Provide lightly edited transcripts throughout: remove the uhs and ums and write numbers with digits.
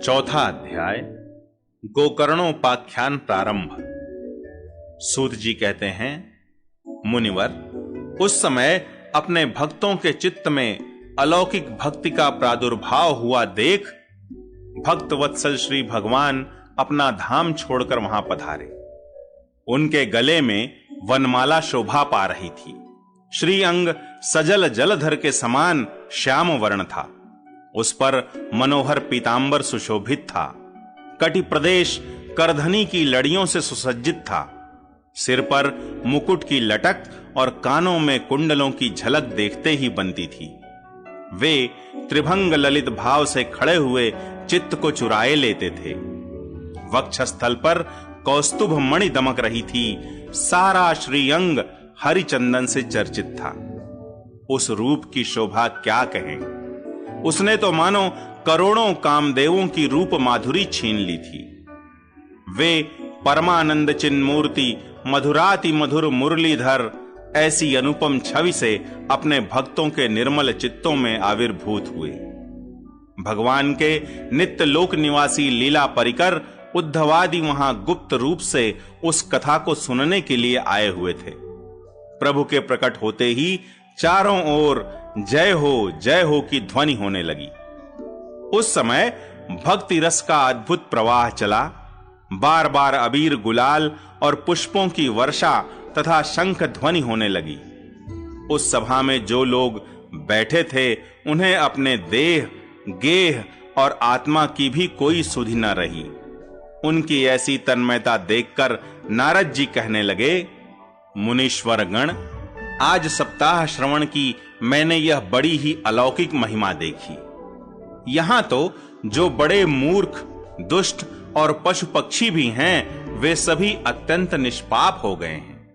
चौथा अध्याय गोकर्णोपाख्यान प्रारंभ। सूत जी कहते हैं, मुनिवर, उस समय अपने भक्तों के चित्त में अलौकिक भक्ति का प्रादुर्भाव हुआ देख भक्त वत्सल श्री भगवान अपना धाम छोड़कर वहां पधारे। उनके गले में वनमाला शोभा पा रही थी। श्री अंग सजल जलधर के समान श्याम वर्ण था। उस पर मनोहर पीतांबर सुशोभित था। कटि प्रदेश करधनी की लड़ियों से सुसज्जित था। सिर पर मुकुट की लटक और कानों में कुंडलों की झलक देखते ही बनती थी। वे त्रिभंग ललित भाव से खड़े हुए चित्त को चुराए लेते थे। वक्षस्थल पर कौस्तुभ मणि दमक रही थी। सारा श्रीअंग हरिचंदन से चर्चित था। उस रूप की शोभा क्या कहें। उसने तो मानो करोड़ों कामदेवों की रूप माधुरी छीन ली थी। वे परमानंद चिन्मूर्ति मधुराति मधुर मुरलीधर ऐसी अनुपम छवि से अपने भक्तों के निर्मल चित्तों में आविर्भूत हुए। भगवान के नित्य लोक निवासी लीला परिकर उद्धवादि वहां गुप्त रूप से उस कथा को सुनने के लिए आए हुए थे। प्रभु के प्रकट होते ही चारों ओर जय हो की ध्वनि होने लगी। उस समय भक्ति रस का अद्भुत प्रवाह चला। बार बार अबीर गुलाल और पुष्पों की वर्षा तथा शंख ध्वनि होने लगी। उस सभा में जो लोग बैठे थे उन्हें अपने देह, गेह और आत्मा की भी कोई सुधि न रही। उनकी ऐसी तन्मयता देखकर नारद जी कहने लगे, मुनीश्वर गण, आज सप्ताह श्रवण की मैंने यह बड़ी ही अलौकिक महिमा देखी। यहां तो जो बड़े मूर्ख, दुष्ट और पशु पक्षी भी हैं, वे सभी अत्यंत निष्पाप हो गए हैं।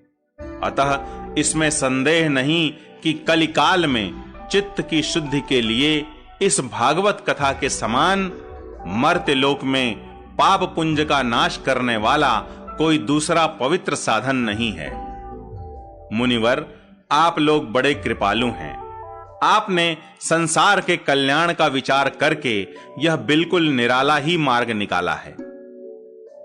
अतः इसमें संदेह नहीं कि कलिकाल में चित्त की शुद्धि के लिए इस भागवत कथा के समान मर्त्य लोक में पाप पुंज का नाश करने वाला कोई दूसरा पवित्र साधन नहीं है। मुनिवर, आप लोग बड़े कृपालु हैं। आपने संसार के कल्याण का विचार करके यह बिल्कुल निराला ही मार्ग निकाला है।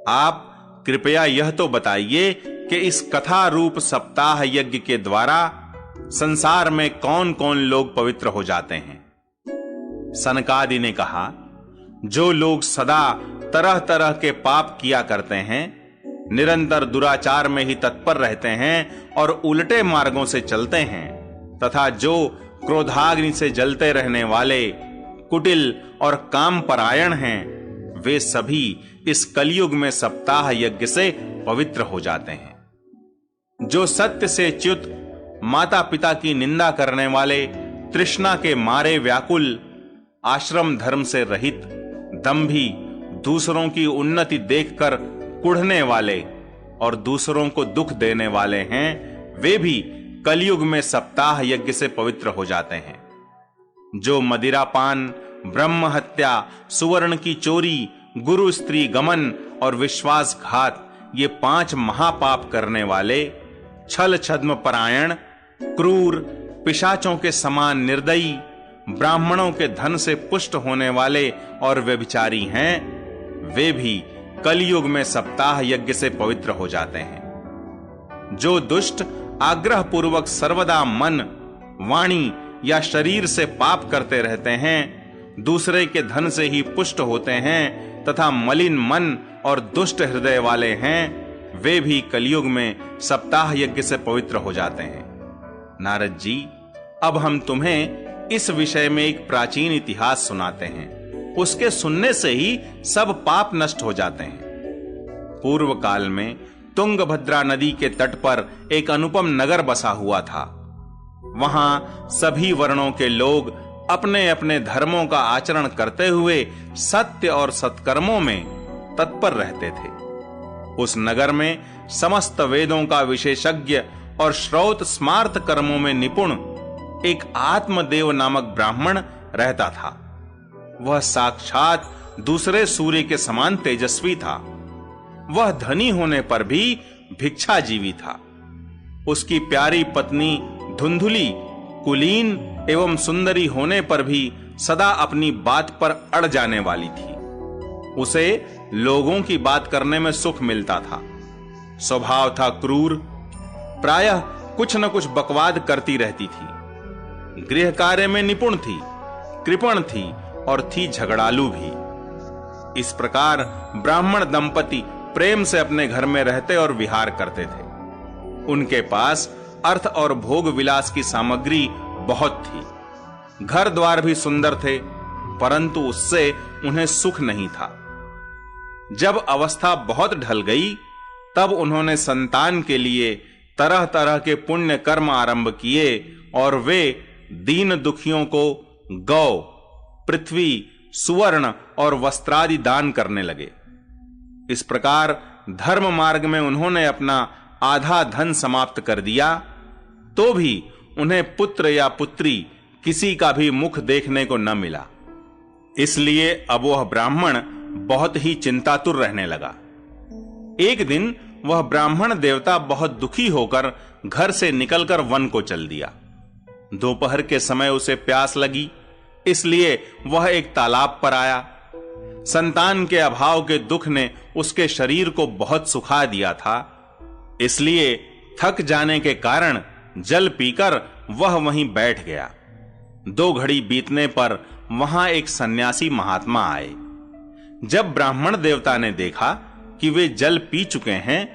आप कृपया यह तो बताइए कि इस कथा रूप सप्ताह यज्ञ के द्वारा संसार में कौन-कौन लोग पवित्र हो जाते हैं। सनकादि ने कहा, जो लोग सदा तरह तरह के पाप किया करते हैं, निरंतर दुराचार में ही तत्पर रहते हैं और उल्टे मार्गों से चलते हैं, तथा जो क्रोधाग्नि से जलते रहने वाले कुटिल और काम परायण हैं, वे सभी इस कलयुग में सप्ताह यज्ञ से पवित्र हो जाते हैं। जो सत्य से च्युत, माता पिता की निंदा करने वाले, तृष्णा के मारे व्याकुल, आश्रम धर्म से रहित, दंभी, दूसरों की उन्नति देखकर कुढ़ने वाले और दूसरों को दुख देने वाले हैं, वे भी कलयुग में सप्ताह यज्ञ से पवित्र हो जाते हैं। जो मदिरापान, ब्रह्म हत्या, सुवर्ण की चोरी, गुरु स्त्री गमन और विश्वासघात, ये 5 महापाप करने वाले, छल छद्म परायण, क्रूर, पिशाचों के समान निर्दयी, ब्राह्मणों के धन से पुष्ट होने वाले और व्यभिचारी हैं, वे भी कलयुग में सप्ताह यज्ञ से पवित्र हो जाते हैं। जो दुष्ट आग्रह पूर्वक सर्वदा मन, वाणी या शरीर से पाप करते रहते हैं, दूसरे के धन से ही पुष्ट होते हैं तथा मलिन मन और दुष्ट हृदय वाले हैं, वे भी कलयुग में सप्ताह यज्ञ से पवित्र हो जाते हैं। नारद जी, अब हम तुम्हें इस विषय में एक प्राचीन इतिहास सुनाते हैं। उसके सुनने से ही सब पाप नष्ट हो जाते हैं। पूर्व काल में तुंगभद्रा नदी के तट पर एक अनुपम नगर बसा हुआ था। वहां सभी वर्णों के लोग अपने अपने धर्मों का आचरण करते हुए सत्य और सत्कर्मों में तत्पर रहते थे। उस नगर में समस्त वेदों का विशेषज्ञ और श्रौत स्मार्त कर्मों में निपुण एक आत्मदेव नामक ब्राह्मण रहता था। वह साक्षात दूसरे सूर्य के समान तेजस्वी था। वह धनी होने पर भी भिक्षाजीवी था। उसकी प्यारी पत्नी धुंधुली कुलीन एवं सुंदरी होने पर भी सदा अपनी बात पर अड़ जाने वाली थी। उसे लोगों की बात करने में सुख मिलता था। स्वभाव था क्रूर, प्रायः कुछ न कुछ बकवाद करती रहती थी। गृह कार्य में निपुण थी, कृपण थी और थी झगड़ालू भी। इस प्रकार ब्राह्मण दंपति प्रेम से अपने घर में रहते और विहार करते थे। उनके पास अर्थ और भोग विलास की सामग्री बहुत थी। घर द्वार भी सुंदर थे, परंतु उससे उन्हें सुख नहीं था। जब अवस्था बहुत ढल गई, तब उन्होंने संतान के लिए तरह तरह के पुण्य कर्म आरंभ किए और वे दीन दुखियों को गौ, पृथ्वी, सुवर्ण और वस्त्रादि दान करने लगे। इस प्रकार धर्म मार्ग में उन्होंने अपना आधा धन समाप्त कर दिया, तो भी उन्हें पुत्र या पुत्री किसी का भी मुख देखने को न मिला। इसलिए अब वह ब्राह्मण बहुत ही चिंतातुर रहने लगा। एक दिन वह ब्राह्मण देवता बहुत दुखी होकर घर से निकलकर वन को चल दिया। दोपहर के समय उसे प्यास लगी, इसलिए वह एक तालाब पर आया। संतान के अभाव के दुख ने उसके शरीर को बहुत सुखा दिया था, इसलिए थक जाने के कारण जल पीकर वह वहीं बैठ गया। 2 घड़ी बीतने पर वहां एक सन्यासी महात्मा आए। जब ब्राह्मण देवता ने देखा कि वे जल पी चुके हैं,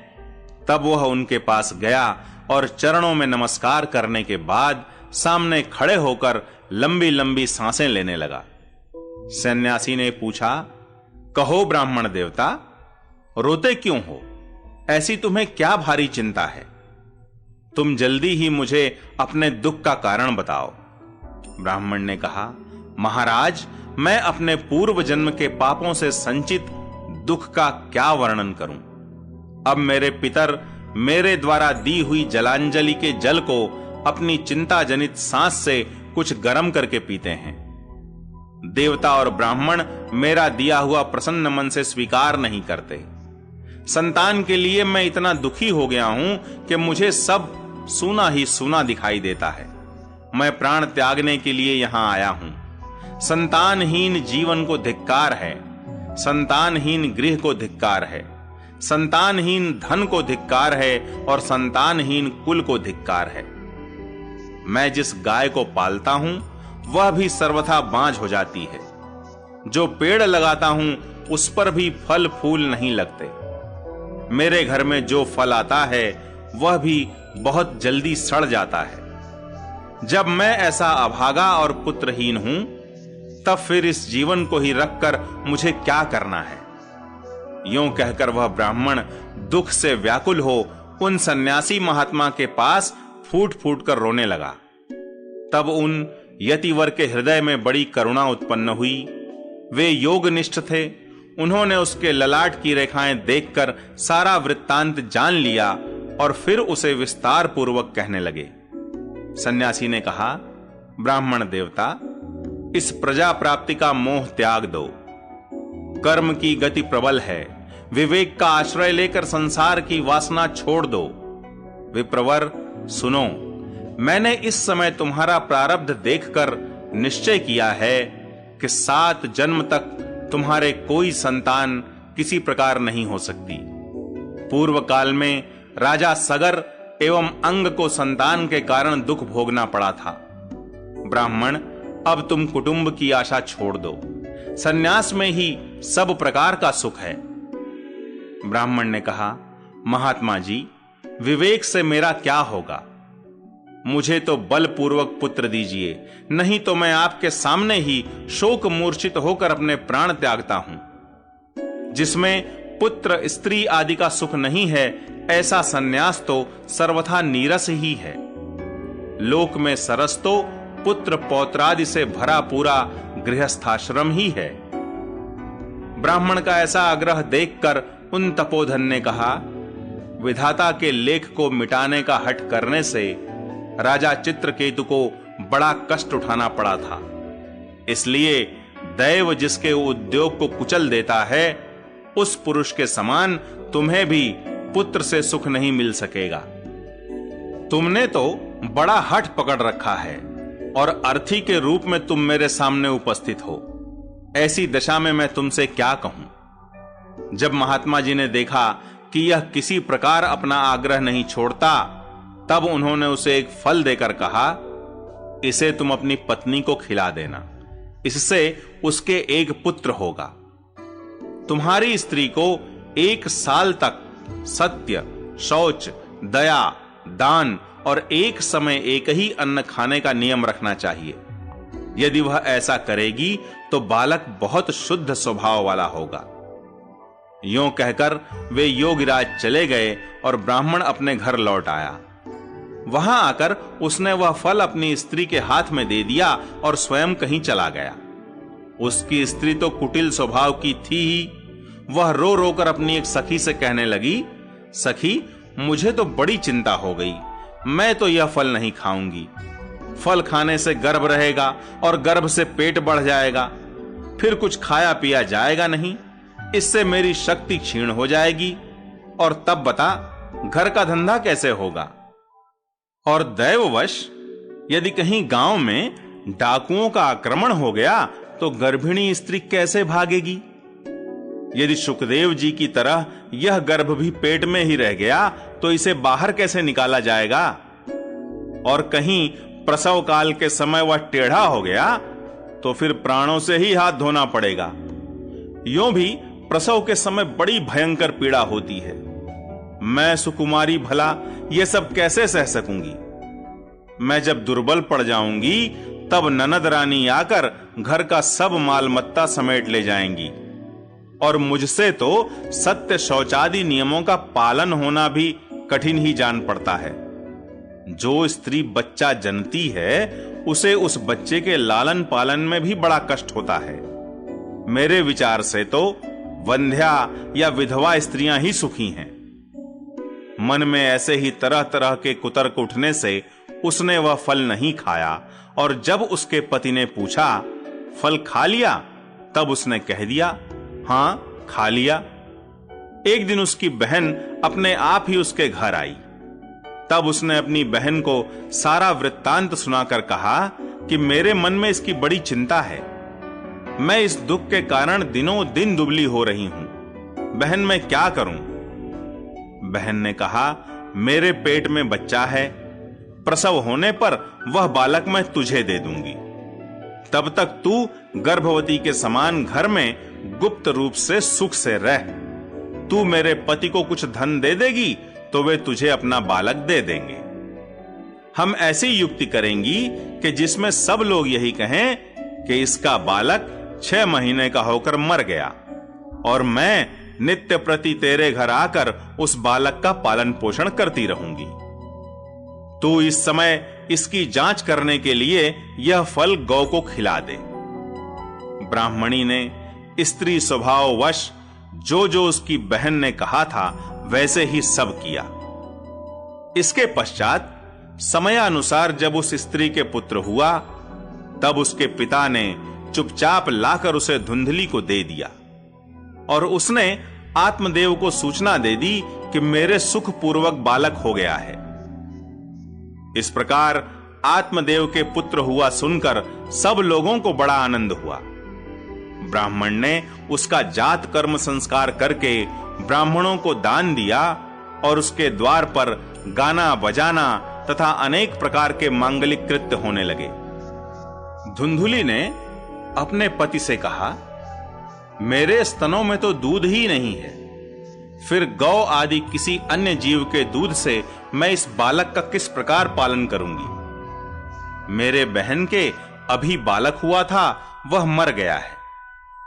तब वह उनके पास गया और चरणों में नमस्कार करने के बाद सामने खड़े होकर लंबी लंबी सांसें लेने लगा। सन्यासी ने पूछा, कहो ब्राह्मण देवता, रोते क्यों हो? ऐसी तुम्हें क्या भारी चिंता है? तुम जल्दी ही मुझे अपने दुख का कारण बताओ। ब्राह्मण ने कहा, महाराज, मैं अपने पूर्व जन्म के पापों से संचित दुख का क्या वर्णन करूं। अब मेरे पितर मेरे द्वारा दी हुई जलांजलि के जल को अपनी चिंता जनित सांस से कुछ गर्म करके पीते हैं। देवता और ब्राह्मण मेरा दिया हुआ प्रसन्न मन से स्वीकार नहीं करते। संतान के लिए मैं इतना दुखी हो गया हूं कि मुझे सब सूना ही सूना दिखाई देता है। मैं प्राण त्यागने के लिए यहां आया हूं। संतानहीन जीवन को धिक्कार है, संतानहीन गृह को धिक्कार है, संतानहीन धन को धिक्कार है और संतानहीन कुल को धिक्कार है। मैं जिस गाय को पालता हूं वह भी सर्वथा बांझ हो जाती है। जो पेड़ लगाता हूं उस पर भी फल फूल नहीं लगते। मेरे घर में जो फल आता है वह भी बहुत जल्दी सड़ जाता है। जब मैं ऐसा अभागा और पुत्रहीन हूं, तब फिर इस जीवन को ही रखकर मुझे क्या करना है? यूं कहकर वह ब्राह्मण दुख से व्याकुल हो उन सन्यासी महात्मा के पास फूट फूट कर रोने लगा। तब उन यतिवर के हृदय में बड़ी करुणा उत्पन्न हुई। वे योगनिष्ठ थे। उन्होंने उसके ललाट की रेखाएं देखकर सारा वृत्तांत जान लिया और फिर उसे विस्तार पूर्वक कहने लगे। सन्यासी ने कहा, ब्राह्मण देवता, इस प्रजा प्राप्ति का मोह त्याग दो। कर्म की गति प्रबल है। विवेक का आश्रय लेकर संसार की वासना छोड़ दो। विप्रवर, सुनो, मैंने इस समय तुम्हारा प्रारब्ध देखकर निश्चय किया है कि 7 जन्म तक तुम्हारे कोई संतान किसी प्रकार नहीं हो सकती। पूर्व काल में राजा सगर एवं अंग को संतान के कारण दुख भोगना पड़ा था। ब्राह्मण, अब तुम कुटुंब की आशा छोड़ दो। सन्यास में ही सब प्रकार का सुख है। ब्राह्मण ने कहा, महात्मा जी, विवेक से मेरा क्या होगा? मुझे तो बलपूर्वक पुत्र दीजिए, नहीं तो मैं आपके सामने ही शोक मूर्छित होकर अपने प्राण त्यागता हूं। जिसमें पुत्र स्त्री आदि का सुख नहीं है, ऐसा सन्यास तो सर्वथा नीरस ही है। लोक में सरस तो पुत्र पौत्रादि से भरा पूरा गृहस्थाश्रम ही है। ब्राह्मण का ऐसा आग्रह देखकर उन तपोधन ने कहा, विधाता के लेख को मिटाने का हठ करने से राजा चित्रकेतु को बड़ा कष्ट उठाना पड़ा था। इसलिए दैव जिसके उद्योग को कुचल देता है, उस पुरुष के समान तुम्हें भी पुत्र से सुख नहीं मिल सकेगा। तुमने तो बड़ा हठ पकड़ रखा है और अर्थी के रूप में तुम मेरे सामने उपस्थित हो। ऐसी दशा में मैं तुमसे क्या कहूं? जब महात्मा जी ने देखा कि यह किसी प्रकार अपना आग्रह नहीं छोड़ता, तब उन्होंने उसे एक फल देकर कहा, इसे तुम अपनी पत्नी को खिला देना, इससे उसके एक पुत्र होगा। तुम्हारी स्त्री को 1 साल तक सत्य, शौच, दया, दान और एक समय एक ही अन्न खाने का नियम रखना चाहिए। यदि वह ऐसा करेगी तो बालक बहुत शुद्ध स्वभाव वाला होगा। यों कहकर वे योगीराज चले गए और ब्राह्मण अपने घर लौट आया। वहां आकर उसने वह फल अपनी स्त्री के हाथ में दे दिया और स्वयं कहीं चला गया। उसकी स्त्री तो कुटिल स्वभाव की थी ही। वह रो रोकर अपनी एक सखी से कहने लगी, सखी, मुझे तो बड़ी चिंता हो गई। मैं तो यह फल नहीं खाऊंगी। फल खाने से गर्भ रहेगा और गर्भ से पेट बढ़ जाएगा, फिर कुछ खाया पिया जाएगा नहीं। इससे मेरी शक्ति क्षीण हो जाएगी, और तब बता घर का धंधा कैसे होगा। और दैववश यदि कहीं गांव में डाकुओं का आक्रमण हो गया तो गर्भिणी स्त्री कैसे भागेगी। यदि सुखदेव जी की तरह यह गर्भ भी पेट में ही रह गया तो इसे बाहर कैसे निकाला जाएगा। और कहीं प्रसव काल के समय वह टेढ़ा हो गया तो फिर प्राणों से ही हाथ धोना पड़ेगा। यों भी प्रसव के समय बड़ी भयंकर पीड़ा होती है। मैं सुकुमारी भला ये सब कैसे सह सकूंगी। मैं जब दुर्बल पड़ जाऊंगी तब ननद रानी आकर घर का सब माल मत्ता समेट ले जाएंगी, और मुझसे तो सत्य शौचादि नियमों का पालन होना भी कठिन ही जान पड़ता है। जो स्त्री बच्चा जनती है उसे उस बच्चे के लालन पालन में भी बड़ा कष्ट होता है। मेरे विचार से तो वंध्या या विधवा स्त्रियां ही सुखी हैं। मन में ऐसे ही तरह तरह के कुतर्क उठने से उसने वह फल नहीं खाया, और जब उसके पति ने पूछा, फल खा लिया, तब उसने कह दिया, हां खा लिया। एक दिन उसकी बहन अपने आप ही उसके घर आई। तब उसने अपनी बहन को सारा वृत्तांत सुनाकर कहा कि मेरे मन में इसकी बड़ी चिंता है। मैं इस दुख के कारण दिनों दिन दुबली हो रही हूं। बहन मैं क्या करूं। बहन ने कहा, मेरे पेट में बच्चा है, प्रसव होने पर वह बालक मैं तुझे दे दूंगी। तब तक तू गर्भवती के समान घर में गुप्त रूप से सुख से रह। तू मेरे पति को कुछ धन दे देगी तो वे तुझे अपना बालक दे देंगे। हम ऐसी युक्ति करेंगी कि जिसमें सब लोग यही कहें कि इसका बालक 6 महीने का होकर मर गया, और मैं नित्य प्रति तेरे घर आकर उस बालक का पालन पोषण करती रहूंगी। तू इस समय इसकी जांच करने के लिए यह फल गौ को खिला दे। ब्राह्मणी ने स्त्री स्वभाववश जो जो उसकी बहन ने कहा था वैसे ही सब किया। इसके पश्चात समयानुसार जब उस स्त्री के पुत्र हुआ, तब उसके पिता ने चुपचाप लाकर उसे धुंधली को दे दिया, और उसने आत्मदेव को सूचना दे दी कि मेरे सुखपूर्वक बालक हो गया है। इस प्रकार आत्मदेव के पुत्र हुआ सुनकर सब लोगों को बड़ा आनंद हुआ। ब्राह्मण ने उसका जात कर्म संस्कार करके ब्राह्मणों को दान दिया, और उसके द्वार पर गाना बजाना तथा अनेक प्रकार के मांगलिक कृत्य होने लगे। धुंधुली ने अपने पति से कहा, मेरे स्तनों में तो दूध ही नहीं है, फिर गौ आदि किसी अन्य जीव के दूध से मैं इस बालक का किस प्रकार पालन करूंगी। मेरे बहन के अभी बालक हुआ था, वह मर गया है।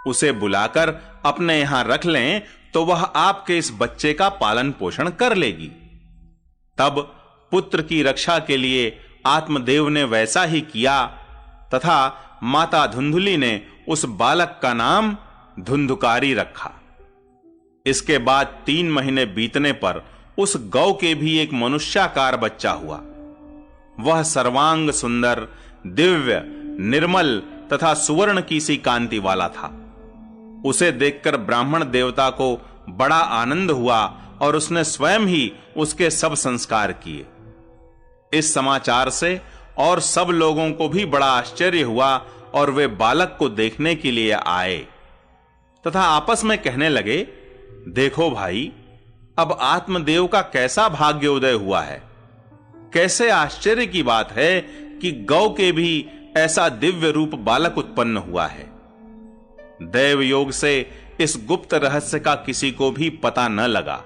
उसे बुलाकर अपने यहां रख लें तो वह आपके इस बच्चे का पालन पोषण कर लेगी। तब पुत्र की रक्षा के लिए आत्मदेव ने वैसा ही किया, तथा माता धुंधुली ने उस बालक का नाम धुंधुकारी रखा। इसके बाद 3 महीने बीतने पर उस गौ के भी एक मनुष्याकार बच्चा हुआ। वह सर्वांग सुंदर, दिव्य, निर्मल तथा सुवर्ण की सी कांति वाला था। उसे देखकर ब्राह्मण देवता को बड़ा आनंद हुआ, और उसने स्वयं ही उसके सब संस्कार किए। इस समाचार से और सब लोगों को भी बड़ा आश्चर्य हुआ, और वे बालक को देखने के लिए आए तथा आपस में कहने लगे, देखो भाई, अब आत्मदेव का कैसा भाग्योदय हुआ है। कैसे आश्चर्य की बात है कि गौ के भी ऐसा दिव्य रूप बालक उत्पन्न हुआ है। दैव योग से इस गुप्त रहस्य का किसी को भी पता न लगा।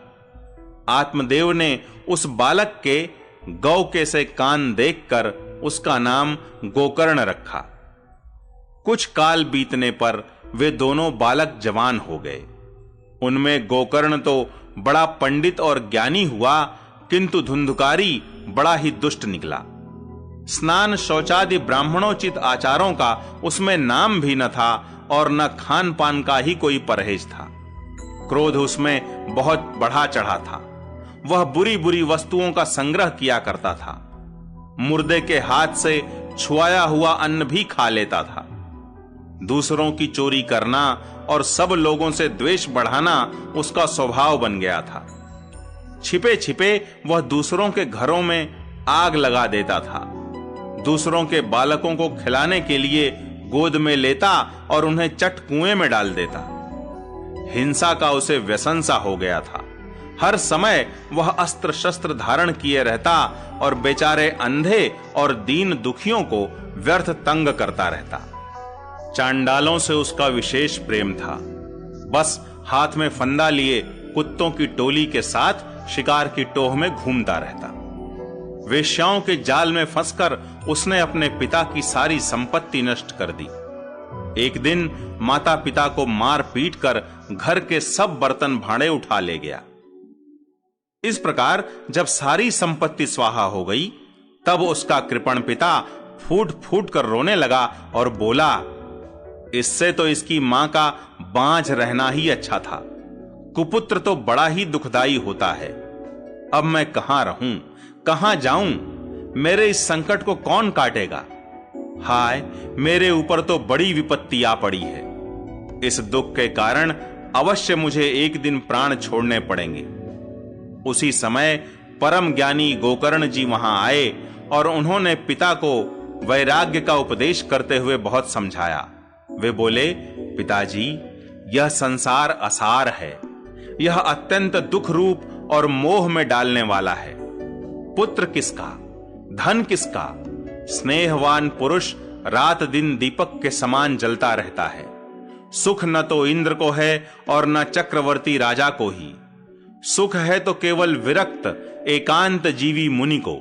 आत्मदेव ने उस बालक के गौ के से कान देखकर उसका नाम गोकर्ण रखा। कुछ काल बीतने पर वे दोनों बालक जवान हो गए। उनमें गोकर्ण तो बड़ा पंडित और ज्ञानी हुआ, किंतु धुंधुकारी बड़ा ही दुष्ट निकला। स्नान शौचादि ब्राह्मणोचित आचारों का उसमें नाम भी न था और न खान पान का ही कोई परहेज था। क्रोध उसमें बहुत बढ़ा चढ़ा था। वह बुरी बुरी वस्तुओं का संग्रह किया करता था। मुर्दे के हाथ से छुआया हुआ अन्न भी खा लेता था। दूसरों की चोरी करना और सब लोगों से द्वेष बढ़ाना उसका स्वभाव बन गया था। छिपे छिपे वह दूसरों के घरों में आग लगा देता था। दूसरों के बालकों को खिलाने के लिए गोद में लेता और उन्हें चट कुएं में डाल देता। हिंसा का उसे व्यसन सा हो गया था। हर समय वह अस्त्र शस्त्र धारण किए रहता और बेचारे अंधे और दीन दुखियों को व्यर्थ तंग करता रहता। चांडालों से उसका विशेष प्रेम था। बस हाथ में फंदा लिए कुत्तों की टोली के साथ शिकार की टोह में घूमता रहता। वेश्याओं के जाल में फंसकर उसने अपने पिता की सारी संपत्ति नष्ट कर दी। एक दिन माता पिता को मार पीट कर घर के सब बर्तन भांडे उठा ले गया। इस प्रकार जब सारी संपत्ति स्वाहा हो गई, तब उसका कृपण पिता फूट फूट कर रोने लगा और बोला, इससे तो इसकी मां का बांझ रहना ही अच्छा था। कुपुत्र तो बड़ा ही दुखदाई होता है। अब मैं कहां रहूं, कहां जाऊं? मेरे इस संकट को कौन काटेगा? हाय, मेरे ऊपर तो बड़ी विपत्ति आ पड़ी है। इस दुख के कारण अवश्य मुझे एक दिन प्राण छोड़ने पड़ेंगे। उसी समय परम ज्ञानी गोकर्ण जी वहां आए और उन्होंने पिता को वैराग्य का उपदेश करते हुए बहुत समझाया। वे बोले, पिताजी, यह संसार असार है। यह अत्यंत दुख रूप और मोह में डालने वाला है। पुत्र किसका, धन किसका? स्नेहवान पुरुष रात दिन दीपक के समान जलता रहता है। सुख न तो इंद्र को है और न चक्रवर्ती राजा को ही। सुख है तो केवल विरक्त एकांत जीवी मुनि को।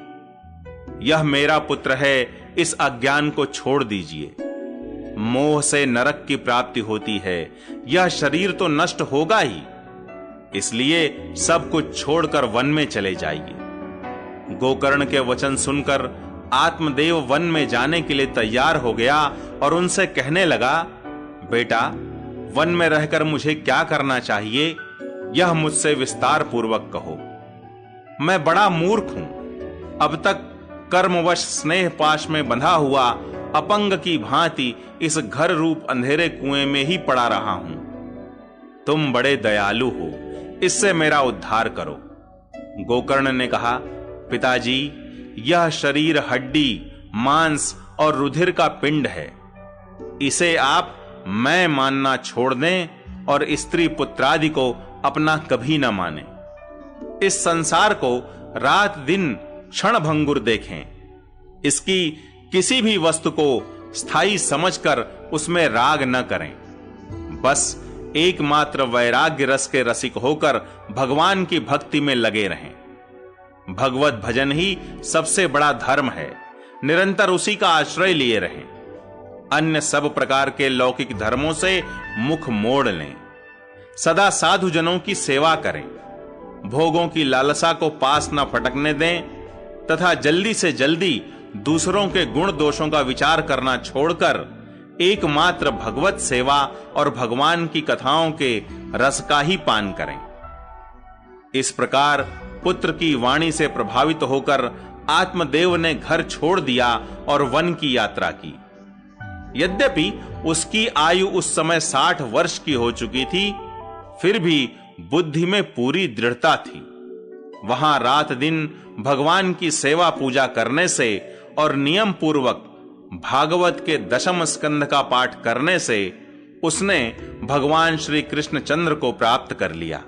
यह मेरा पुत्र है, इस अज्ञान को छोड़ दीजिए। मोह से नरक की प्राप्ति होती है। यह शरीर तो नष्ट होगा ही, इसलिए सब कुछ छोड़कर वन में चले जाइए। गोकर्ण के वचन सुनकर आत्मदेव वन में जाने के लिए तैयार हो गया और उनसे कहने लगा, बेटा, वन में रहकर मुझे क्या करना चाहिए, यह मुझसे विस्तार पूर्वक कहो। मैं बड़ा मूर्ख हूं। अब तक कर्मवश स्नेह पाश में बंधा हुआ अपंग की भांति इस घर रूप अंधेरे कुएं में ही पड़ा रहा हूं। तुम बड़े दयालु हो, इससे मेरा उद्धार करो। गोकर्ण ने कहा, पिताजी, यह शरीर हड्डी, मांस और रुधिर का पिंड है। इसे आप मैं मानना छोड़ दें और स्त्री पुत्रादि को अपना कभी न माने। इस संसार को रात दिन क्षण भंगुर देखें। इसकी किसी भी वस्तु को स्थायी समझकर उसमें राग न करें। बस एकमात्र वैराग्य रस के रसिक होकर भगवान की भक्ति में लगे रहें। भगवत भजन ही सबसे बड़ा धर्म है। निरंतर उसी का आश्रय लिए रहें। अन्य सब प्रकार के लौकिक धर्मों से मुख मोड़ लें। सदा साधु जनों की सेवा करें। भोगों की लालसा को पास न फटकने दें तथा जल्दी से जल्दी दूसरों के गुण दोषों का विचार करना छोड़कर एकमात्र भगवत सेवा और भगवान की कथाओं के रस का ही पान करें। इस प्रकार पुत्र की वाणी से प्रभावित होकर आत्मदेव ने घर छोड़ दिया और वन की यात्रा की। यद्यपि उसकी आयु उस समय 60 वर्ष की हो चुकी थी, फिर भी बुद्धि में पूरी दृढ़ता थी। वहां रात दिन भगवान की सेवा पूजा करने से और नियम पूर्वक भागवत के 10वें स्कंध का पाठ करने से उसने भगवान श्री कृष्णचंद्र को प्राप्त कर लिया।